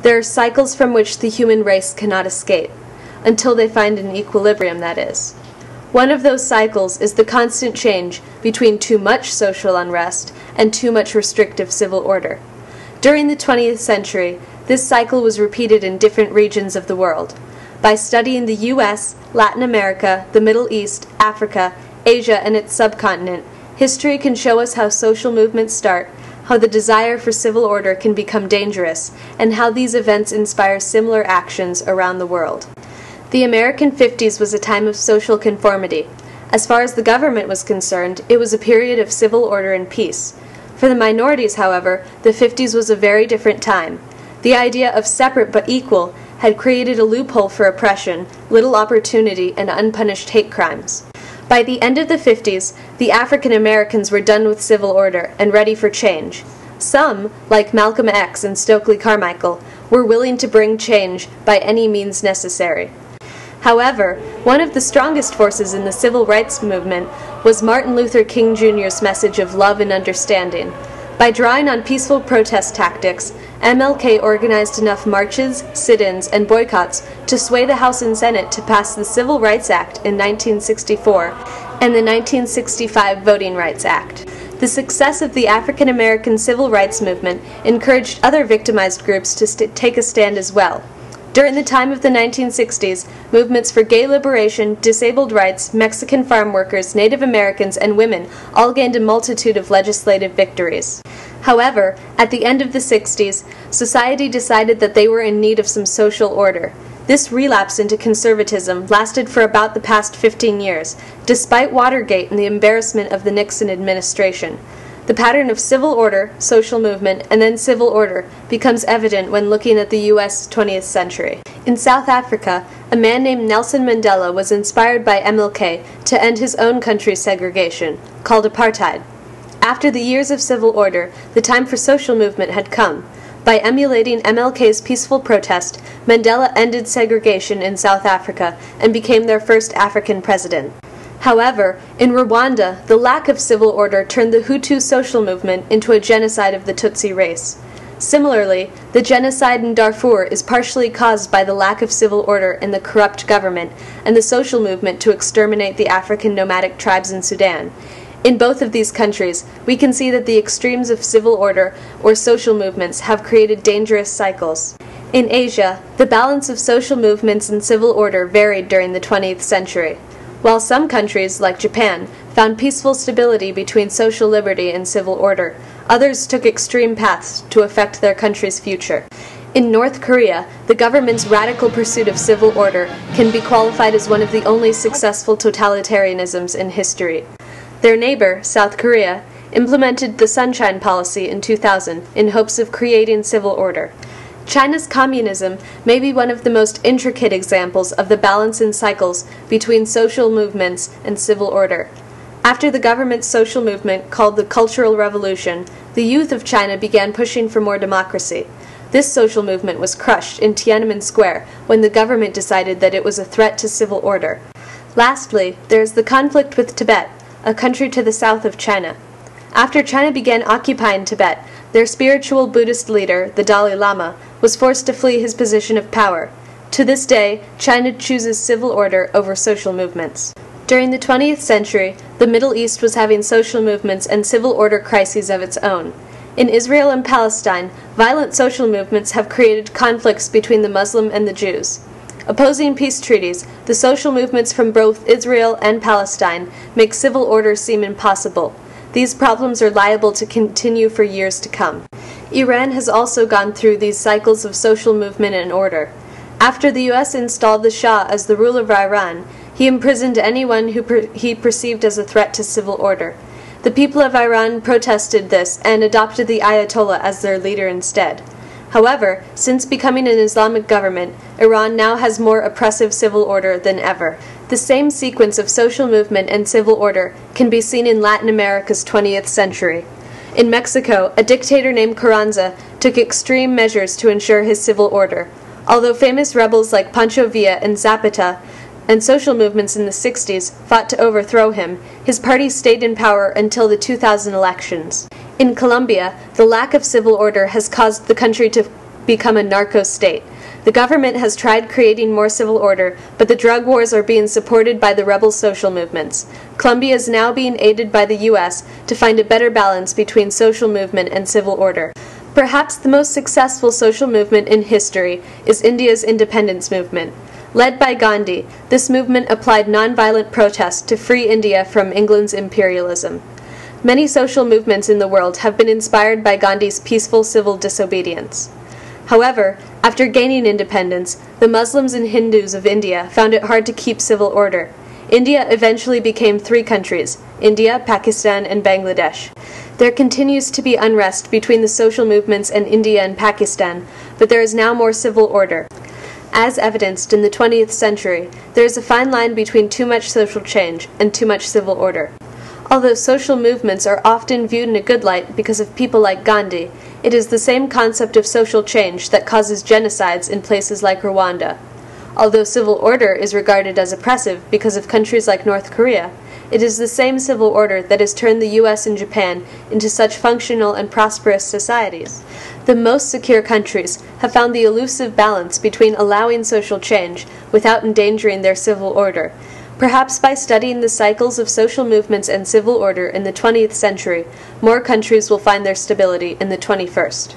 There are cycles from which the human race cannot escape, until they find an equilibrium, that is. One of those cycles is the constant change between too much social unrest and too much restrictive civil order. During the 20th century, this cycle was repeated in different regions of the world. By studying the US, Latin America, the Middle East, Africa, Asia, and its subcontinent, history can show us how social movements start, how the desire for civil order can become dangerous, and how these events inspire similar actions around the world. The American 50s was a time of social conformity. As far as the government was concerned, it was a period of civil order and peace. For the minorities, however, the 50s was a very different time. The idea of separate but equal had created a loophole for oppression, little opportunity, and unpunished hate crimes. By the end of the 50s, the African Americans were done with civil order and ready for change. Some, like Malcolm X and Stokely Carmichael, were willing to bring change by any means necessary. However, one of the strongest forces in the civil rights movement was Martin Luther King Jr.'s message of love and understanding. By drawing on peaceful protest tactics, MLK organized enough marches, sit-ins, and boycotts to sway the House and Senate to pass the Civil Rights Act in 1964 and the 1965 Voting Rights Act. The success of the African American civil rights movement encouraged other victimized groups to take a stand as well. During the time of the 1960s, movements for gay liberation, disabled rights, Mexican farm workers, Native Americans, and women all gained a multitude of legislative victories. However, at the end of the 60s, society decided that they were in need of some social order. This relapse into conservatism lasted for about the past 15 years, despite Watergate and the embarrassment of the Nixon administration. The pattern of civil order, social movement, and then civil order becomes evident when looking at the U.S. 20th century. In South Africa, a man named Nelson Mandela was inspired by MLK to end his own country's segregation, called apartheid. After the years of civil order, the time for social movement had come. By emulating MLK's peaceful protest, Mandela ended segregation in South Africa and became their first African president. However, in Rwanda, the lack of civil order turned the Hutu social movement into a genocide of the Tutsi race. Similarly, the genocide in Darfur is partially caused by the lack of civil order in the corrupt government and the social movement to exterminate the African nomadic tribes in Sudan. In both of these countries, we can see that the extremes of civil order or social movements have created dangerous cycles. In Asia, the balance of social movements and civil order varied during the 20th century. While some countries, like Japan, found peaceful stability between social liberty and civil order, others took extreme paths to affect their country's future. In North Korea, the government's radical pursuit of civil order can be qualified as one of the only successful totalitarianisms in history. Their neighbor, South Korea, implemented the Sunshine Policy in 2000 in hopes of creating civil order. China's communism may be one of the most intricate examples of the balance in cycles between social movements and civil order. After the government's social movement called the Cultural Revolution, the youth of China began pushing for more democracy. This social movement was crushed in Tiananmen Square when the government decided that it was a threat to civil order. Lastly, there is the conflict with Tibet, a country to the south of China. After China began occupying Tibet, their spiritual Buddhist leader, the Dalai Lama, was forced to flee his position of power. To this day, China chooses civil order over social movements. During the 20th century, the Middle East was having social movements and civil order crises of its own. In Israel and Palestine, violent social movements have created conflicts between the Muslim and the Jews. Opposing peace treaties, the social movements from both Israel and Palestine make civil order seem impossible. These problems are liable to continue for years to come. Iran has also gone through these cycles of social movement and order. After the U.S. installed the Shah as the ruler of Iran, he imprisoned anyone who he perceived as a threat to civil order. The people of Iran protested this and adopted the Ayatollah as their leader instead. However, since becoming an Islamic government, Iran now has more oppressive civil order than ever. The same sequence of social movement and civil order can be seen in Latin America's 20th century. In Mexico, a dictator named Carranza took extreme measures to ensure his civil order. Although famous rebels like Pancho Villa and Zapata and social movements in the 60s fought to overthrow him, his party stayed in power until the 2000 elections. In Colombia, the lack of civil order has caused the country to become a narco-state. The government has tried creating more civil order, but the drug wars are being supported by the rebel social movements. Colombia is now being aided by the U.S. to find a better balance between social movement and civil order. Perhaps the most successful social movement in history is India's independence movement. Led by Gandhi, this movement applied nonviolent protest to free India from England's imperialism. Many social movements in the world have been inspired by Gandhi's peaceful civil disobedience. However, after gaining independence, the Muslims and Hindus of India found it hard to keep civil order. India eventually became 3 countries: India, Pakistan, and Bangladesh. There continues to be unrest between the social movements in India and Pakistan, but there is now more civil order. As evidenced in the 20th century, there is a fine line between too much social change and too much civil order. Although social movements are often viewed in a good light because of people like Gandhi, it is the same concept of social change that causes genocides in places like Rwanda. Although civil order is regarded as oppressive because of countries like North Korea, it is the same civil order that has turned the US and Japan into such functional and prosperous societies. The most secure countries have found the elusive balance between allowing social change without endangering their civil order. Perhaps by studying the cycles of social movements and civil order in the 20th century, more countries will find their stability in the 21st.